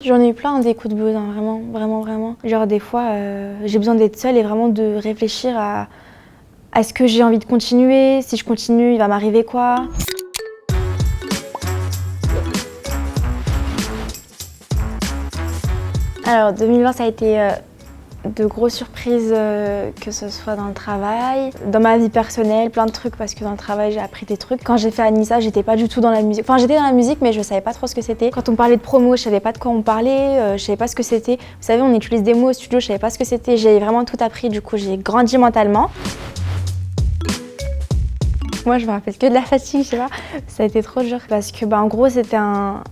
J'en ai eu plein des coups de blues, hein, vraiment, vraiment, vraiment. Genre des fois, j'ai besoin d'être seule et vraiment de réfléchir à est-ce que j'ai envie de continuer? Si je continue, il va m'arriver quoi? Alors 2020, ça a été de grosses surprises, que ce soit dans le travail, dans ma vie personnelle, plein de trucs parce que dans le travail j'ai appris des trucs. Quand j'ai fait Anissa, j'étais pas du tout dans la musique. Enfin j'étais dans la musique mais je savais pas trop ce que c'était. Quand on parlait de promo, je savais pas de quoi on parlait, je savais pas ce que c'était. Vous savez, on utilise des mots au studio, je savais pas ce que c'était. J'ai vraiment tout appris, du coup j'ai grandi mentalement. Moi je me rappelle que de la fatigue, je sais pas. Ça a été trop dur parce que en gros c'était un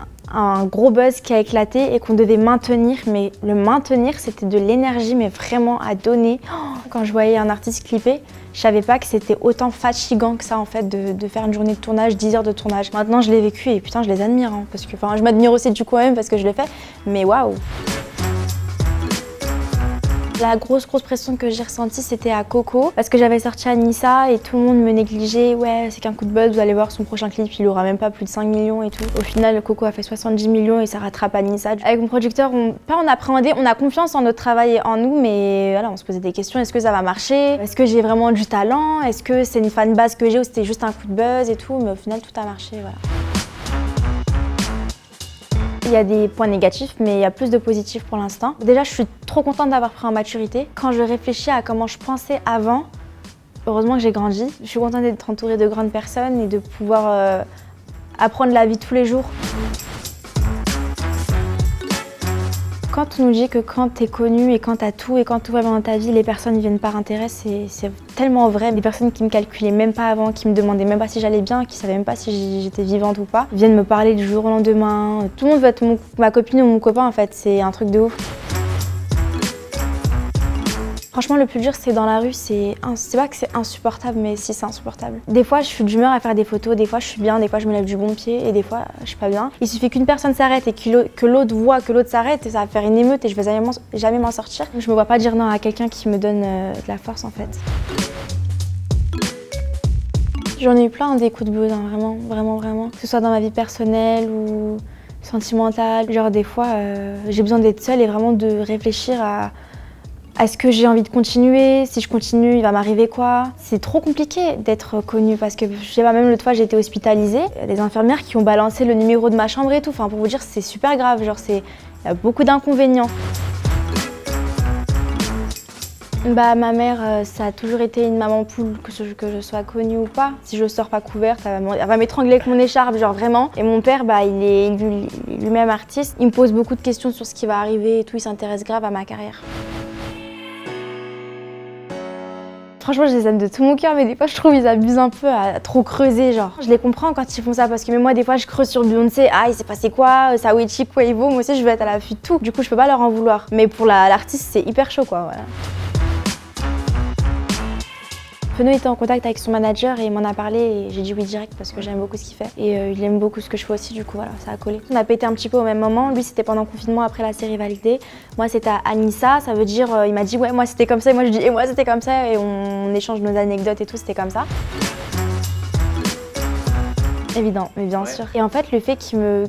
gros buzz qui a éclaté et qu'on devait maintenir, mais le maintenir c'était de l'énergie mais vraiment à donner. Quand je voyais un artiste clipper, je savais pas que c'était autant fatigant que ça en fait de faire une journée de tournage, 10 heures de tournage. Maintenant je l'ai vécu et putain je les admire hein, parce que je m'admire aussi du coup même parce que je l'ai fait, mais waouh! La grosse pression que j'ai ressentie, c'était à Coco parce que j'avais sorti Anissa et tout le monde me négligeait. Ouais, c'est qu'un coup de buzz, vous allez voir son prochain clip, il aura même pas plus de 5 millions et tout. Au final, Coco a fait 70 millions et ça rattrape Anissa. Avec mon producteur, on appréhendait, on a confiance en notre travail et en nous, mais voilà, on se posait des questions. Est-ce que ça va marcher? Est-ce que j'ai vraiment du talent? Est-ce que c'est une fanbase que j'ai ou c'était juste un coup de buzz et tout? Mais au final, tout a marché, voilà. Il y a des points négatifs, mais il y a plus de positifs pour l'instant. Déjà, je suis trop contente d'avoir pris en maturité. Quand je réfléchis à comment je pensais avant, heureusement que j'ai grandi. Je suis contente d'être entourée de grandes personnes et de pouvoir apprendre la vie tous les jours. Quand on nous dit que quand t'es connu et quand t'as tout et quand tout va bien dans ta vie, les personnes viennent par intérêt, c'est tellement vrai. Des personnes qui me calculaient même pas avant, qui me demandaient même pas si j'allais bien, qui savaient même pas si j'étais vivante ou pas, viennent me parler du jour au lendemain. Tout le monde veut être ma copine ou mon copain en fait, c'est un truc de ouf. Franchement, le plus dur, c'est dans la rue, c'est pas que c'est insupportable, mais si c'est insupportable. Des fois, je suis d'humeur à faire des photos, des fois, je suis bien, des fois, je me lève du bon pied, et des fois, je suis pas bien. Il suffit qu'une personne s'arrête et que l'autre voit que l'autre s'arrête, et ça va faire une émeute, et je vais jamais m'en sortir. Je me vois pas dire non à quelqu'un qui me donne de la force, en fait. J'en ai eu plein des coups de blues, hein, vraiment, vraiment, vraiment. Que ce soit dans ma vie personnelle ou sentimentale. Genre, des fois, j'ai besoin d'être seule et vraiment de réfléchir à est-ce que j'ai envie de continuer? Si je continue, il va m'arriver quoi? C'est trop compliqué d'être connue parce que, je sais pas, même l'autre fois, j'ai été hospitalisée. Il y a des infirmières qui ont balancé le numéro de ma chambre et tout. Enfin, pour vous dire, c'est super grave. Genre, il y a beaucoup d'inconvénients. Ma mère, ça a toujours été une maman poule, que je sois connue ou pas. Si je sors pas couverte, elle va m'étrangler avec mon écharpe, genre vraiment. Et mon père, il est lui-même artiste. Il me pose beaucoup de questions sur ce qui va arriver et tout. Il s'intéresse grave à ma carrière. Franchement, je les aime de tout mon cœur, mais des fois, je trouve qu'ils abusent un peu à trop creuser, genre. Je les comprends quand ils font ça, parce que même moi, des fois, je creuse sur Beyoncé. Ah, il s'est passé quoi? Saweetie, Quavo, moi aussi, je veux être à l'affût de tout. Du coup, je peux pas leur en vouloir. Mais pour l'artiste, c'est hyper chaud, quoi, voilà. Peno était en contact avec son manager et il m'en a parlé et j'ai dit oui direct parce que j'aime beaucoup ce qu'il fait. Et il aime beaucoup ce que je fais aussi, du coup voilà, ça a collé. On a pété un petit peu au même moment. Lui, c'était pendant le confinement après la série validée. Moi, c'était à Anissa, ça veut dire, il m'a dit ouais, moi c'était comme ça, et moi je dis et moi c'était comme ça, et on échange nos anecdotes et tout, c'était comme ça. Évident, mais bien sûr. Et en fait, le fait qu'il me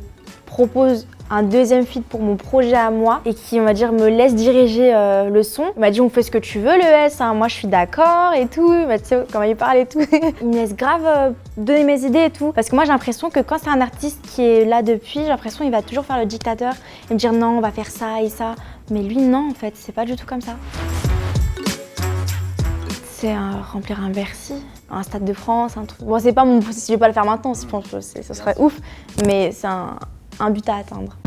propose un deuxième feat pour mon projet à moi et qui, on va dire, me laisse diriger le son. Il m'a dit on fait ce que tu veux le S, hein. Moi je suis d'accord et tout, tu sais comment il parle et tout. Il me laisse grave donner mes idées et tout. Parce que moi j'ai l'impression que quand c'est un artiste qui est là depuis, j'ai l'impression qu'il va toujours faire le dictateur et me dire non on va faire ça et ça. Mais lui non en fait, c'est pas du tout comme ça. C'est remplir un Bercy, un Stade de France, un truc. Bon c'est pas mon, si je vais pas le faire maintenant, je pense que ce serait ouf, mais c'est un but à atteindre.